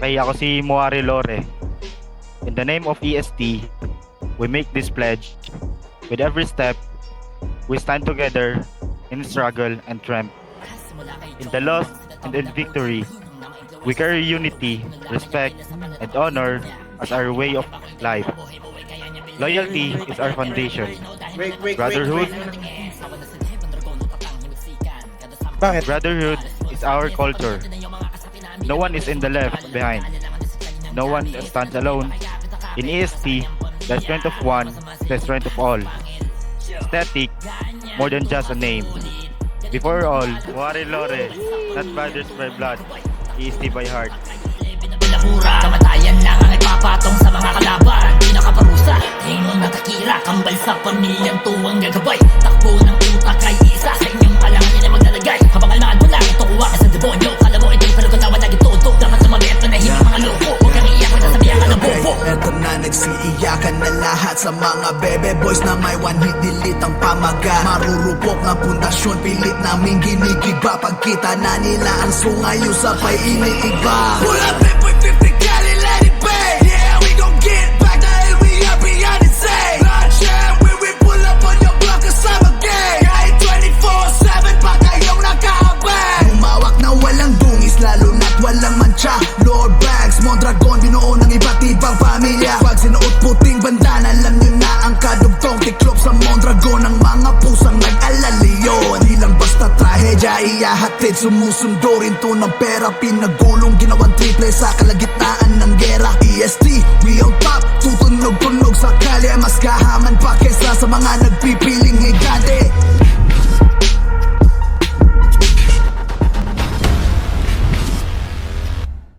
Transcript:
Okay, ako si Moari Lore. In the name of EST, we make this pledge. With every step, we stand together in struggle and triumph. In the loss and in victory, we carry unity, respect, and honor as our way of life. Loyalty is our foundation. Brotherhood, brotherhood is our culture. No one is in the left behind. No one stands alone. In EST, the strength of one, the strength of all. Static, more than just a name. Before all, Wari Lore, not brothers by blood, EST by heart. Kamatayan lang ang nagpapatong sa mga kalaban. Pinakaparusa, hingon na takira, kambal sa pamilyang tuwang gagabay. Takbo ng utak ay isa sa inyong kalangan na maglalagay. Habang almaan mo lang, ito kuha ka sa demonyo. Kala mo ito'y pero katawa lagi todo. Dapat sumagot na hindi mga loko. Huwag kang iyak, magsasabihan ka ng bobo. Eto na nagsiiyakan na lahat sa mga bebe boys na may one hit delete ang pamaga. Marurupok na pundasyon, pilit naming ginigiba. Pagkita na nila ang sungayo sa pay iniiba. Pull up 50 Cali, let it bang. Yeah, we gon' get back to hell, we are beyond insane. Bloodshed, we pull up on your block cause I'm a gang. Kahit 24/7 pa kayong nakaabang. Humawak na walang dungis, lalo na't walang mancha. Lord Banks, Mondragon, binuo ng iba't ibang pamilya. Pag sinuot puting bandana, alam nyo na ang kadugtong tiklop sa Mondragon. Ang mga pusang nag-alaliyon, di lang basta trahedya iyahatid. Sumusundo rin to ng pera, pinagulong ginawang triple sa kalagitnaan ng gera. EST, we on top, tutunog-tunog sa kalye. Mas kahaman pa kesa sa mga nagpipiling higante.